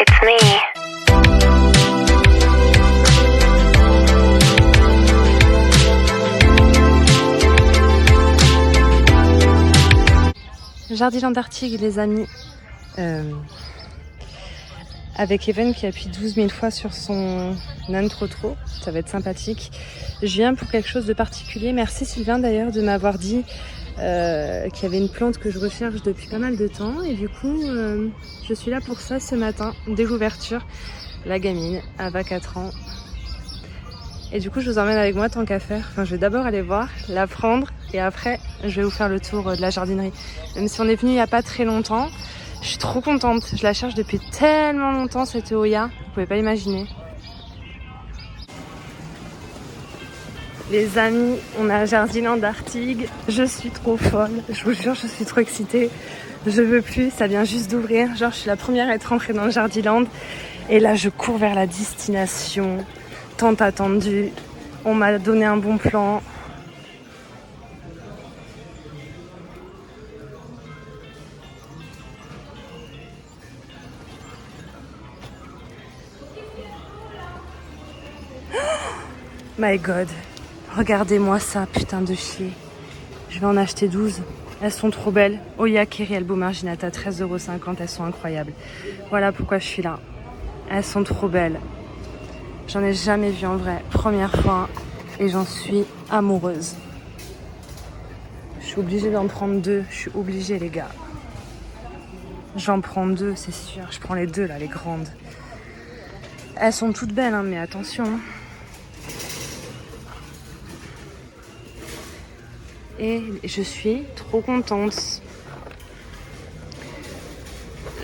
it's me. Jardiland d'Artigues, les amis. Avec Even qui appuie 12 000 fois sur son intro, ça va être sympathique. Je viens pour quelque chose de particulier. Merci Sylvain d'ailleurs de m'avoir dit qu'il y avait une plante que je recherche depuis pas mal de temps. Et du coup, je suis là pour ça ce matin, dès l'ouverture. La gamine, elle va 4 ans. Et du coup, je vous emmène avec moi tant qu'à faire. Enfin, je vais d'abord aller voir, la prendre et après, je vais vous faire le tour de la jardinerie. Même si on est venu il n'y a pas très longtemps. Je suis trop contente, je la cherche depuis tellement longtemps cette Oya, vous pouvez pas imaginer. Les amis, on a Jardiland d'Artigues, je suis trop folle, je vous jure je suis trop excitée. Je veux plus, ça vient juste d'ouvrir, genre je suis la première à être rentrée dans le Jardiland. Et là je cours vers la destination, tant attendue, on m'a donné un bon plan. My God, regardez-moi ça, putain de chier. Je vais en acheter 12. Elles sont trop belles. Oya Kerry Albo Marginata, 13,50 €. Elles sont incroyables. Voilà pourquoi je suis là. Elles sont trop belles. J'en ai jamais vu en vrai. Première fois. Et j'en suis amoureuse. Je suis obligée d'en prendre 2. Je suis obligée, les gars. J'en prends 2, c'est sûr. Je prends les 2, là, les grandes. Elles sont toutes belles, hein, mais attention. Et je suis trop contente.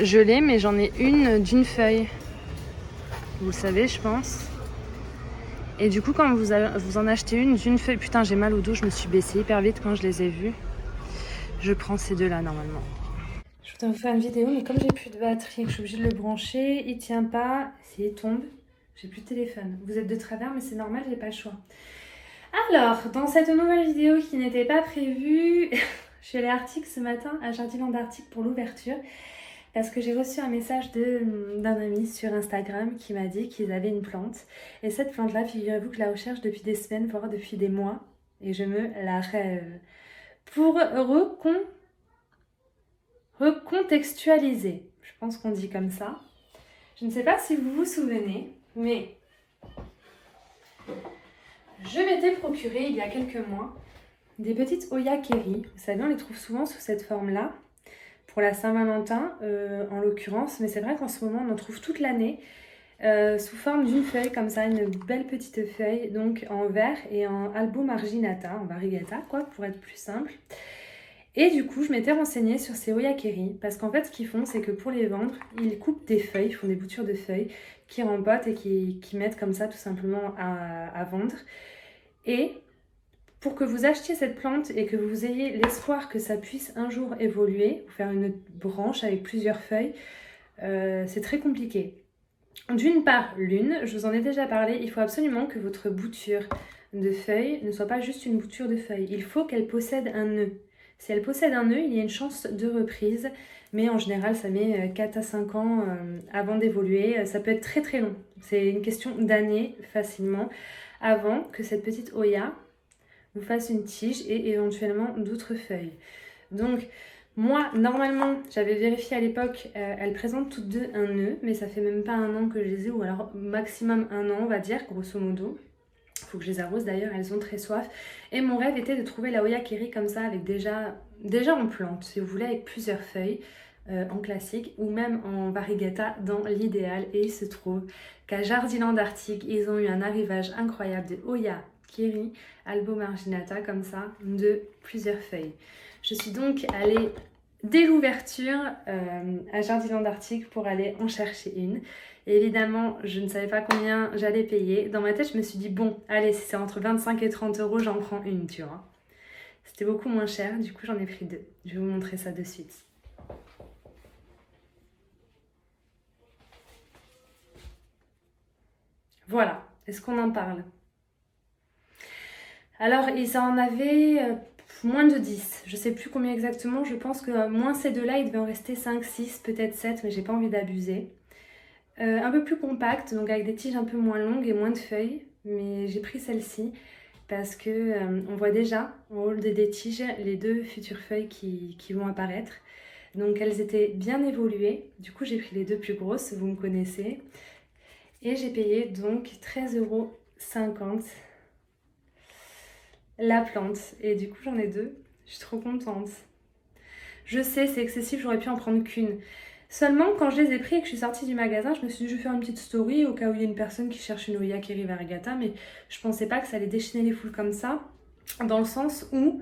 Je l'ai, mais j'en ai une d'une feuille. Vous le savez, je pense. Et du coup, quand vous en achetez une d'une feuille... Putain, j'ai mal au dos, je me suis baissée hyper vite quand je les ai vus. Je prends ces deux-là, normalement. Je voudrais vous faire une vidéo, mais comme j'ai plus de batterie et que je suis obligée de le brancher, il tient pas. S'il tombe, j'ai plus de téléphone. Vous êtes de travers, mais c'est normal, j'ai pas le choix. Alors, dans cette nouvelle vidéo qui n'était pas prévue, je suis allée à Artigues ce matin, à Jardiland d'Artigues pour l'ouverture, parce que j'ai reçu un message d'un ami sur Instagram qui m'a dit qu'ils avaient une plante. Et cette plante-là, figurez-vous que je la recherche depuis des semaines, voire depuis des mois, et je me la rêve. Pour recontextualiser, je pense qu'on dit comme ça. Je ne sais pas si vous vous souvenez, mais... je m'étais procuré il y a quelques mois des petites Oya Kerry. Vous savez, on les trouve souvent sous cette forme-là, pour la Saint-Valentin en l'occurrence, mais c'est vrai qu'en ce moment on en trouve toute l'année sous forme d'une feuille comme ça, une belle petite feuille, donc en vert et en Albo Marginata, en variegata quoi, pour être plus simple. Et du coup, je m'étais renseignée sur ces Oya Kerry, parce qu'en fait, ce qu'ils font, c'est que pour les vendre, ils coupent des feuilles, ils font des boutures de feuilles, qui rempotent et qui mettent comme ça tout simplement à vendre. Et pour que vous achetiez cette plante et que vous ayez l'espoir que ça puisse un jour évoluer, ou faire une branche avec plusieurs feuilles, c'est très compliqué. D'une part, je vous en ai déjà parlé, il faut absolument que votre bouture de feuilles ne soit pas juste une bouture de feuilles. Il faut qu'elle possède un nœud. Si elle possède un nœud, il y a une chance de reprise, mais en général, ça met 4 à 5 ans avant d'évoluer. Ça peut être très très long. C'est une question d'années facilement avant que cette petite Oya vous fasse une tige et éventuellement d'autres feuilles. Donc, moi, normalement, j'avais vérifié à l'époque, elles présentent toutes deux un nœud, mais ça fait même pas un an que je les ai, ou alors maximum un an, on va dire, grosso modo. Il faut que je les arrose d'ailleurs, elles ont très soif. Et mon rêve était de trouver la Oya Kerry comme ça, avec déjà en plante, si vous voulez, avec plusieurs feuilles, en classique, ou même en variegata dans l'idéal. Et il se trouve qu'à Jardiland d'Artigues, ils ont eu un arrivage incroyable de Oya Kerry Albo Marginata, comme ça, de plusieurs feuilles. Je suis donc allée dès l'ouverture à Jardiland d'Artigues pour aller en chercher une. Et évidemment, je ne savais pas combien j'allais payer. Dans ma tête, je me suis dit, bon, allez, si c'est entre 25 et 30 €, j'en prends une, tu vois. C'était beaucoup moins cher, du coup, j'en ai pris 2. Je vais vous montrer ça de suite. Voilà, est-ce qu'on en parle? Alors, ils en avaient moins de 10. Je sais plus combien exactement. Je pense que moins ces deux-là, il devait en rester 5, 6, peut-être 7, mais j'ai pas envie d'abuser. Un peu plus compacte, donc avec des tiges un peu moins longues et moins de feuilles. Mais j'ai pris celle-ci parce que on voit déjà en haut des tiges les 2 futures feuilles qui vont apparaître. Donc elles étaient bien évoluées. Du coup j'ai pris les 2 plus grosses, vous me connaissez. Et j'ai payé donc 13,50 € la plante. Et du coup j'en ai 2. Je suis trop contente. Je sais, c'est excessif, j'aurais pu en prendre qu'une. Seulement, quand je les ai pris et que je suis sortie du magasin, je me suis dit je vais faire une petite story au cas où il y a une personne qui cherche une Oyakeri variegata, mais je pensais pas que ça allait déchaîner les foules comme ça, dans le sens où,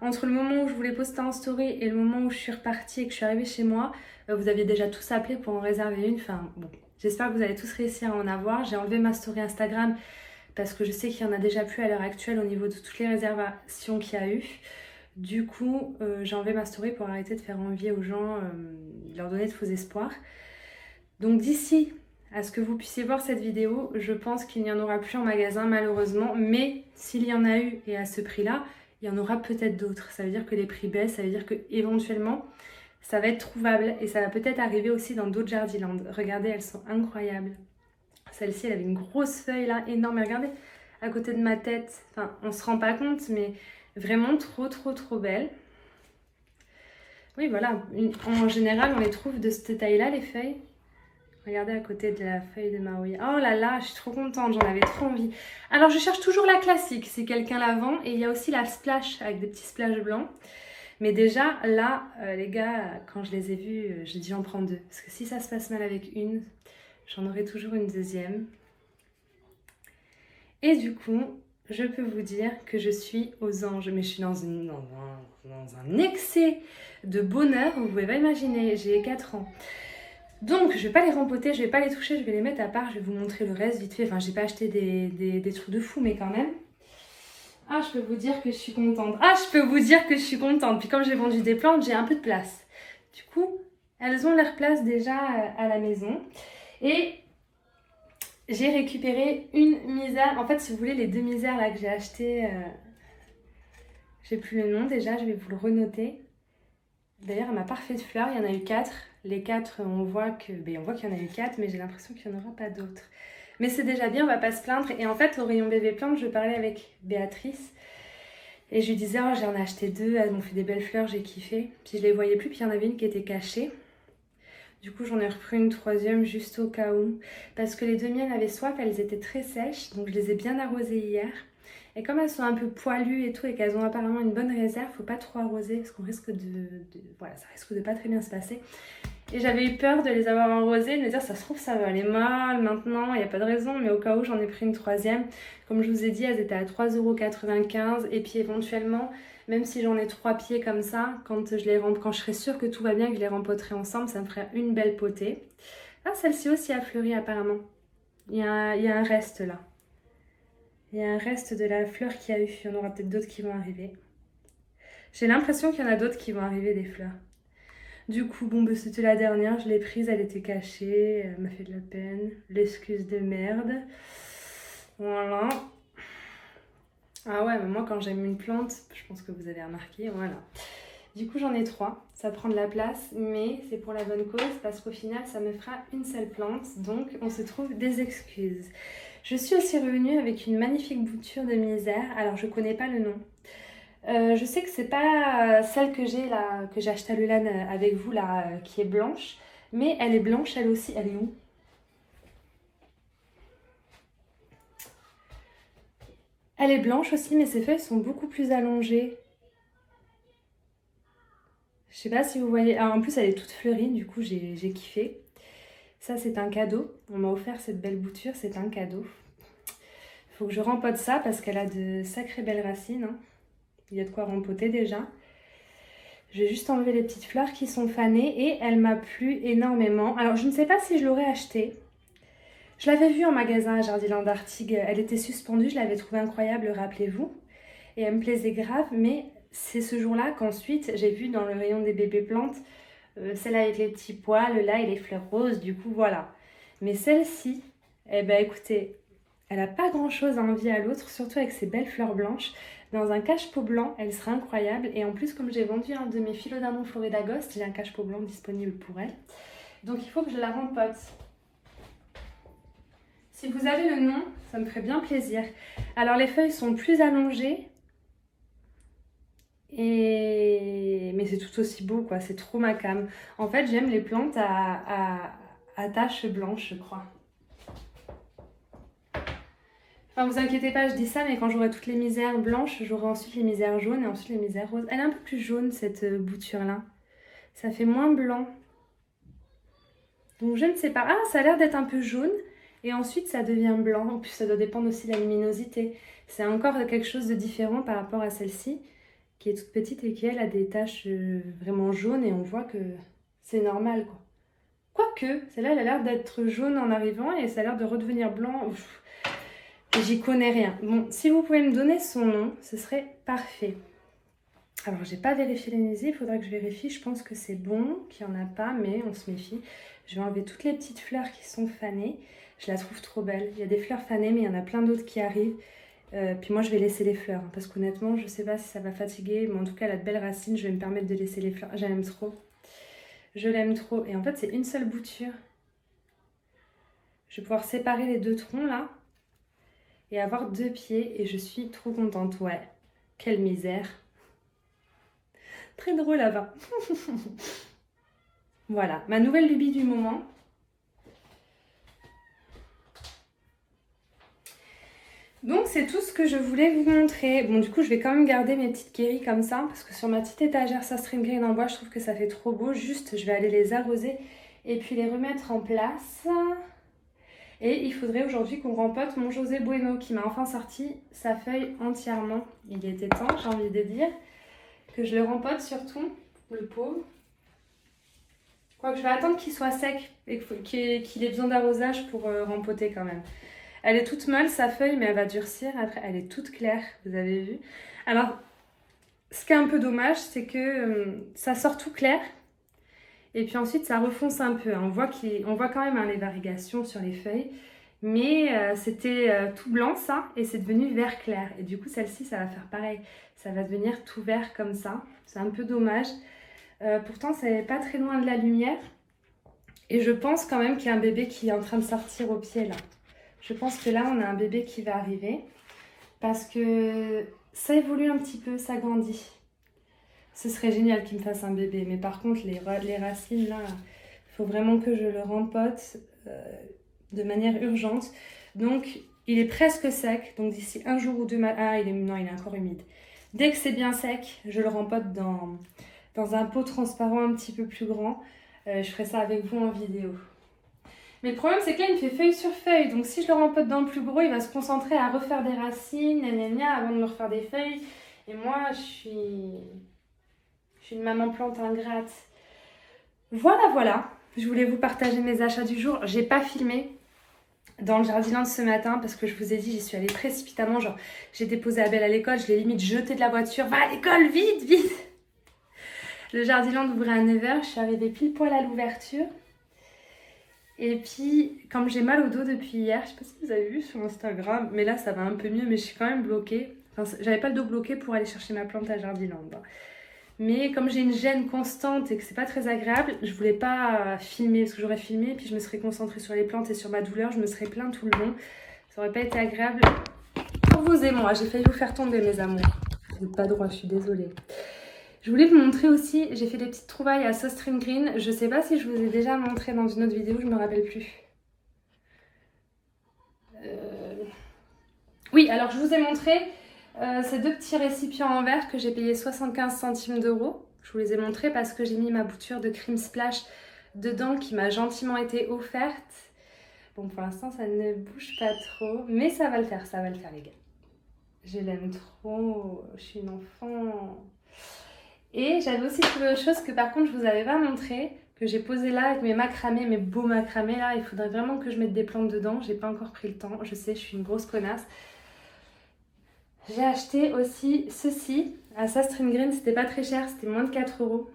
entre le moment où je voulais poster en story et le moment où je suis repartie et que je suis arrivée chez moi, vous aviez déjà tous appelé pour en réserver une. Enfin, bon, j'espère que vous allez tous réussir à en avoir. J'ai enlevé ma story Instagram parce que je sais qu'il y en a déjà plus à l'heure actuelle au niveau de toutes les réservations qu'il y a eu. Du coup, j'ai enlevé ma story pour arrêter de faire envie aux gens, leur donner de faux espoirs. Donc d'ici à ce que vous puissiez voir cette vidéo, je pense qu'il n'y en aura plus en magasin malheureusement. Mais s'il y en a eu et à ce prix-là, il y en aura peut-être d'autres. Ça veut dire que les prix baissent, ça veut dire que éventuellement ça va être trouvable. Et ça va peut-être arriver aussi dans d'autres Jardiland. Regardez, elles sont incroyables. Celle-ci, elle avait une grosse feuille là, énorme. Et regardez, à côté de ma tête, enfin on se rend pas compte, mais vraiment trop belle. Oui, voilà. En général, on les trouve de cette taille-là, les feuilles. Regardez à côté de la feuille de Maoya. Oh là là, je suis trop contente, j'en avais trop envie. Alors, je cherche toujours la classique, si quelqu'un la vend. Et il y a aussi la splash, avec des petits splashes blancs. Mais déjà, là, les gars, quand je les ai vus, j'ai dit j'en prends 2. Parce que si ça se passe mal avec une, j'en aurai toujours une deuxième. Et du coup, je peux vous dire que je suis aux anges, mais je suis dans un excès de bonheur, vous pouvez pas imaginer, j'ai 4 ans. Donc, je vais pas les rempoter, je vais pas les toucher, je vais les mettre à part, je vais vous montrer le reste vite fait. Enfin, j'ai pas acheté des trucs de fou, mais quand même. Ah, je peux vous dire que je suis contente. Puis comme j'ai vendu des plantes, j'ai un peu de place. Du coup, elles ont leur place déjà à la maison. Et j'ai récupéré une misère. En fait, si vous voulez, les 2 misères là que j'ai achetées, j'ai plus le nom déjà, je vais vous le renoter. D'ailleurs, elle m'a pas refait de fleurs, il y en a eu 4. Les 4, on voit qu'il y en a eu 4, mais j'ai l'impression qu'il n'y en aura pas d'autres. Mais c'est déjà bien, on va pas se plaindre. Et en fait, au rayon bébé plante, je parlais avec Béatrice. Et je lui disais, oh, j'en ai acheté 2, elles m'ont fait des belles fleurs, j'ai kiffé. Puis je les voyais plus, puis il y en avait une qui était cachée. Du coup, j'en ai repris une 3e juste au cas où. Parce que les 2 miennes avaient soif, elles étaient très sèches. Donc je les ai bien arrosées hier. Et comme elles sont un peu poilues et tout, et qu'elles ont apparemment une bonne réserve, faut pas trop arroser parce qu'on risque voilà, ça risque de pas très bien se passer. Et j'avais eu peur de les avoir arrosées, de me dire ça se trouve ça va aller mal maintenant, il n'y a pas de raison, mais au cas où j'en ai pris une 3e. Comme je vous ai dit, elles étaient à 3,95 € et puis éventuellement, même si j'en ai 3 pieds comme ça, quand je serai sûre que tout va bien, que je les rempoterai ensemble, ça me ferait une belle potée. Ah, celle-ci aussi a fleuri apparemment. Il y a un reste là. Il y a un reste de la fleur qu'il y a eu. Il y en aura peut-être d'autres qui vont arriver. J'ai l'impression qu'il y en a d'autres qui vont arriver, des fleurs. Du coup, bon, c'était la dernière. Je l'ai prise, elle était cachée. Elle m'a fait de la peine. L'excuse de merde. Voilà. Ah ouais, mais moi, quand j'aime une plante, je pense que vous avez remarqué, voilà. Du coup, j'en ai 3. Ça prend de la place, mais c'est pour la bonne cause parce qu'au final, ça me fera une seule plante. Donc, on se trouve des excuses. Je suis aussi revenue avec une magnifique bouture de misère. Alors, je connais pas le nom. Je sais que c'est pas celle que j'ai là, que j'ai achetée à Lulan avec vous là, qui est blanche. Mais elle est blanche, elle aussi. Elle est où? Elle est blanche aussi, mais ses feuilles sont beaucoup plus allongées. Je sais pas si vous voyez. Ah, en plus, elle est toute fleurie, du coup, j'ai kiffé. Ça, c'est un cadeau. On m'a offert cette belle bouture, c'est un cadeau. Il faut que je rempote ça parce qu'elle a de sacrées belles racines. Hein. Il y a de quoi rempoter déjà. Je vais juste enlever les petites fleurs qui sont fanées et elle m'a plu énormément. Alors, je ne sais pas si je l'aurais achetée. Je l'avais vue en magasin à Jardiland Artigues. Elle était suspendue, je l'avais trouvée incroyable, rappelez-vous. Et elle me plaisait grave, mais c'est ce jour-là qu'ensuite j'ai vu dans le rayon des bébés plantes celle avec les petits poils, là, et les fleurs roses, du coup, voilà. Mais celle-ci, eh ben écoutez, elle n'a pas grand-chose à envier à l'autre, surtout avec ses belles fleurs blanches. Dans un cache-pot blanc, elle sera incroyable. Et en plus, comme j'ai vendu un de mes philodendrons florés d'Agoste, j'ai un cache-pot blanc disponible pour elle. Donc, il faut que je la rempote. Si vous avez le nom, ça me ferait bien plaisir. Alors les feuilles sont plus allongées. Mais c'est tout aussi beau, quoi. C'est trop ma came. En fait, j'aime les plantes à taches blanches, je crois. Enfin, vous inquiétez pas, je dis ça, mais quand j'aurai toutes les misères blanches, j'aurai ensuite les misères jaunes et ensuite les misères roses. Elle est un peu plus jaune, cette bouture-là. Ça fait moins blanc. Donc je ne sais pas. Ah, ça a l'air d'être un peu jaune. Et ensuite, ça devient blanc. En plus, ça doit dépendre aussi de la luminosité. C'est encore quelque chose de différent par rapport à celle-ci, qui est toute petite et qui, elle, a des taches vraiment jaunes. Et on voit que c'est normal, quoi. Quoique, celle-là, elle a l'air d'être jaune en arrivant et ça a l'air de redevenir blanc. Ouf. J'y connais rien. Bon, si vous pouvez me donner son nom, ce serait parfait. Alors, j'ai pas vérifié les nuisibles, il faudra que je vérifie. Je pense que c'est bon, qu'il n'y en a pas, mais on se méfie. Je vais enlever toutes les petites fleurs qui sont fanées. Je la trouve trop belle. Il y a des fleurs fanées, mais il y en a plein d'autres qui arrivent. Puis moi, je vais laisser les fleurs, hein, parce qu'honnêtement, je sais pas si ça va fatiguer, mais en tout cas, elle a de belles racines. Je vais me permettre de laisser les fleurs. J'aime trop. Je l'aime trop. Et en fait, c'est une seule bouture. Je vais pouvoir séparer les deux troncs, là. Et avoir 2 pieds, et je suis trop contente, ouais. Quelle misère. Très drôle là-bas. Voilà, ma nouvelle lubie du moment. Donc c'est tout ce que je voulais vous montrer. Bon, du coup, je vais quand même garder mes petites kéris comme ça, parce que sur ma petite étagère Sastring Green en bois, je trouve que ça fait trop beau. Juste, je vais aller les arroser et puis les remettre en place. Et il faudrait aujourd'hui qu'on rempote mon José Bueno qui m'a enfin sorti sa feuille entièrement. Il était temps, j'ai envie de dire, que je le rempote surtout, le pauvre. Quoique je vais attendre qu'il soit sec et qu'il ait besoin d'arrosage pour rempoter quand même. Elle est toute molle sa feuille, mais elle va durcir. Après, elle est toute claire, vous avez vu. Alors, ce qui est un peu dommage, c'est que ça sort tout clair. Et puis ensuite, ça refonce un peu. On voit quand même les variations sur les feuilles. Mais c'était tout blanc, ça. Et c'est devenu vert clair. Et du coup, celle-ci, ça va faire pareil. Ça va devenir tout vert comme ça. C'est un peu dommage. Pourtant, c'est pas très loin de la lumière. Et je pense quand même qu'il y a un bébé qui est en train de sortir au pied, là. Je pense que là, on a un bébé qui va arriver. Parce que ça évolue un petit peu, ça grandit. Ce serait génial qu'il me fasse un bébé. Mais par contre, les racines, là, il faut vraiment que je le rempote de manière urgente. Donc, il est presque sec. Donc, d'ici un jour ou deux... Ah, non, il est encore humide. Dès que c'est bien sec, je le rempote dans un pot transparent un petit peu plus grand. Je ferai ça avec vous en vidéo. Mais le problème, c'est que là, il me fait feuille sur feuille. Donc, si je le rempote dans le plus gros, il va se concentrer à refaire des racines, avant de me refaire des feuilles. Et moi, je suis une maman plante ingrate. Voilà. Je voulais vous partager mes achats du jour. J'ai pas filmé dans le Jardiland ce matin parce que je vous ai dit, j'y suis allée précipitamment. Genre, j'ai déposé Abel à l'école, je l'ai limite jeté de la voiture. Va à l'école, vite. Le Jardiland ouvrait à 9h. Je suis arrivée pile poil à l'ouverture. Et puis, comme j'ai mal au dos depuis hier, je sais pas si vous avez vu sur Instagram, mais là ça va un peu mieux, mais je suis quand même bloquée. Enfin, j'avais pas le dos bloqué pour aller chercher ma plante à Jardiland. Mais comme j'ai une gêne constante et que c'est pas très agréable, je voulais pas filmer parce que j'aurais filmé et puis je me serais concentrée sur les plantes et sur ma douleur, je me serais plainte tout le long. Ça aurait pas été agréable pour vous et moi. J'ai failli vous faire tomber, mes amours. Vous n'êtes pas droit, je suis désolée. Je voulais vous montrer aussi, j'ai fait des petites trouvailles à Sastring Green. Je sais pas si je vous ai déjà montré dans une autre vidéo, je me rappelle plus. Oui, alors je vous ai montré ces 2 petits récipients en verre que j'ai payé 75 centimes d'euros. Je vous les ai montrés parce que j'ai mis ma bouture de Cream Splash dedans qui m'a gentiment été offerte. Bon, pour l'instant, ça ne bouge pas trop, mais ça va le faire les gars. Je l'aime trop, je suis une enfant. Et j'avais aussi trouvé autre chose que par contre je vous avais pas montré, que j'ai posé là avec mes macramés, mes beaux macramés là. Il faudrait vraiment que je mette des plantes dedans, j'ai pas encore pris le temps, je sais, je suis une grosse connasse. J'ai acheté aussi ceci à Sastring Green, c'était pas très cher, c'était moins de 4 euros.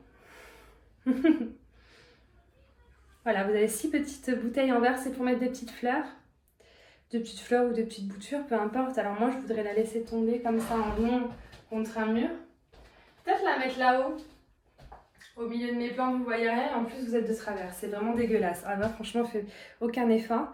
Voilà, vous avez 6 petites bouteilles en verre, c'est pour mettre des petites fleurs. De petites fleurs ou de petites boutures, peu importe. Alors moi je voudrais la laisser tomber comme ça en rond contre un mur. Peut-être la mettre là-haut, au milieu de mes plantes, vous voyez rien. En plus, vous êtes de travers. C'est vraiment dégueulasse. Ah bah franchement, fait aucun effort.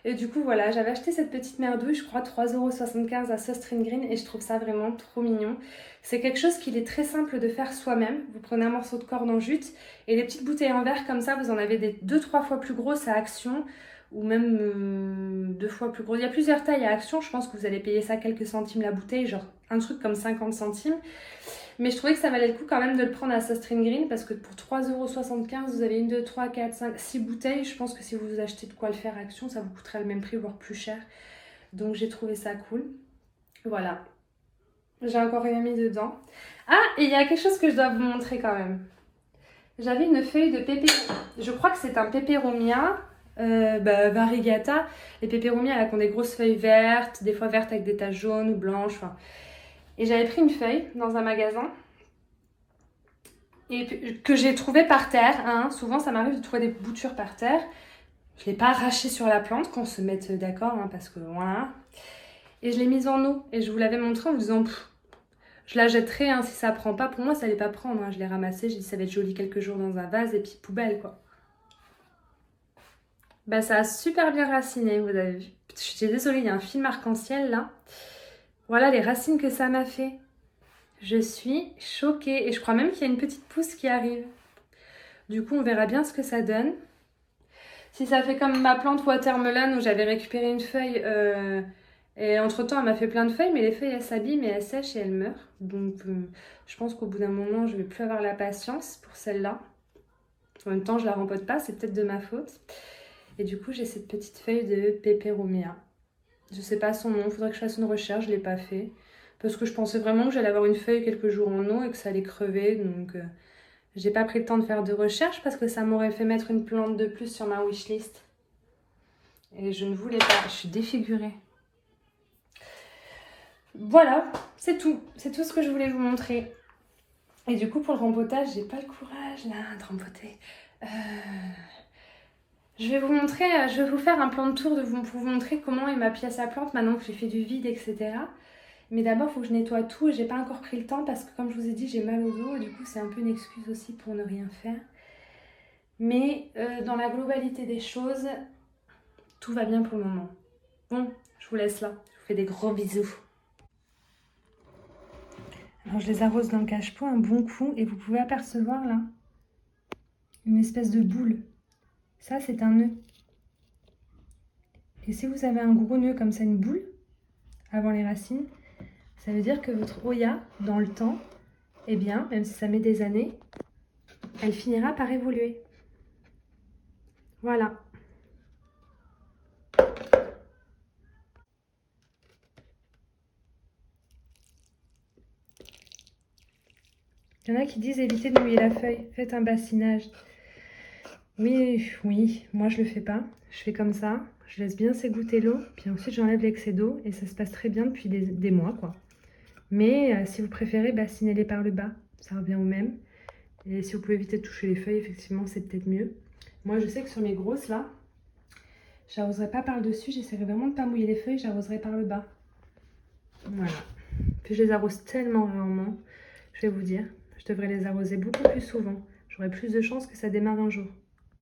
Et du coup, voilà, j'avais acheté cette petite merdouille, je crois 3,75 € à Söstrine Green et je trouve ça vraiment trop mignon. C'est quelque chose qu'il est très simple de faire soi-même. Vous prenez un morceau de corde en jute et les petites bouteilles en verre comme ça, vous en avez des 2-3 fois plus grosses à Action ou même 2 fois plus gros. Il y a plusieurs tailles à Action, je pense que vous allez payer ça quelques centimes la bouteille, genre un truc comme 50 centimes. Mais je trouvais que ça valait le coup quand même de le prendre à Söstrine Green parce que pour 3,75 € vous avez 1, 2, 3, 4, 5, 6 bouteilles. Je pense que si vous achetez de quoi le faire Action, ça vous coûterait le même prix, voire plus cher. Donc j'ai trouvé ça cool. Voilà. J'ai encore rien mis dedans. Ah, et il y a quelque chose que je dois vous montrer quand même. J'avais une feuille de pépé. Je crois que c'est un peperomia variegata. Les peperomia là qui ont des grosses feuilles vertes, des fois vertes avec des taches jaunes ou blanches. Enfin. Et j'avais pris une feuille dans un magasin et que j'ai trouvé par terre. Hein. Souvent, ça m'arrive de trouver des boutures par terre. Je ne l'ai pas arrachée sur la plante, qu'on se mette d'accord, hein, parce que voilà. Et je l'ai mise en eau. Et je vous l'avais montré en vous disant, je la jetterai hein, si ça prend pas. Pour moi, ça allait pas prendre. Hein. Je l'ai ramassée, j'ai dit ça va être joli quelques jours dans un vase et puis poubelle, quoi. Bah, ça a super bien raciné, vous avez vu. Je suis désolée, il y a un film arc-en-ciel là. Voilà les racines que ça m'a fait. Je suis choquée et je crois même qu'il y a une petite pousse qui arrive. Du coup, on verra bien ce que ça donne. Si ça fait comme ma plante watermelon où j'avais récupéré une feuille et entre-temps, elle m'a fait plein de feuilles, mais les feuilles, elles s'abîment et elles sèchent et elles meurent. Donc, je pense qu'au bout d'un moment, je vais plus avoir la patience pour celle-là. En même temps, je la rempote pas, c'est peut-être de ma faute. Et du coup, j'ai cette petite feuille de peperomia. Je sais pas son nom, il faudrait que je fasse une recherche, je l'ai pas fait. Parce que je pensais vraiment que j'allais avoir une feuille quelques jours en eau et que ça allait crever. Donc, j'ai pas pris le temps de faire de recherche parce que ça m'aurait fait mettre une plante de plus sur ma wishlist. Et je ne voulais pas, je suis défigurée. Voilà, c'est tout. C'est tout ce que je voulais vous montrer. Et du coup, pour le rempotage, j'ai pas le courage là de rempoter. Je vais vous montrer, je vais vous faire un plan de tour pour vous montrer comment est ma pièce à plantes maintenant que j'ai fait du vide, etc. Mais d'abord, il faut que je nettoie tout et j'ai pas encore pris le temps parce que comme je vous ai dit, j'ai mal au dos et du coup, c'est un peu une excuse aussi pour ne rien faire. Mais dans la globalité des choses, tout va bien pour le moment. Bon, je vous laisse là. Je vous fais des gros bisous. Alors, je les arrose dans le cache-pot un bon coup et vous pouvez apercevoir là une espèce de boule. Ça, c'est un nœud. Et si vous avez un gros nœud comme ça, une boule, avant les racines, ça veut dire que votre Hoya, dans le temps, eh bien, même si ça met des années, elle finira par évoluer. Voilà. Il y en a qui disent évitez de mouiller la feuille, faites un bassinage. Oui, oui, moi je le fais pas. Je fais comme ça, je laisse bien s'égoutter l'eau, puis ensuite j'enlève l'excès d'eau et ça se passe très bien depuis des mois, quoi. Mais si vous préférez, bassinez-les par le bas, ça revient au même. Et si vous pouvez éviter de toucher les feuilles, effectivement, c'est peut-être mieux. Moi, je sais que sur mes grosses, là, j'arroserai pas par le dessus, j'essaierai vraiment de ne pas mouiller les feuilles, j'arroserai par le bas. Voilà. Puis je les arrose tellement rarement, je vais vous dire. Je devrais les arroser beaucoup plus souvent. J'aurai plus de chances que ça démarre un jour.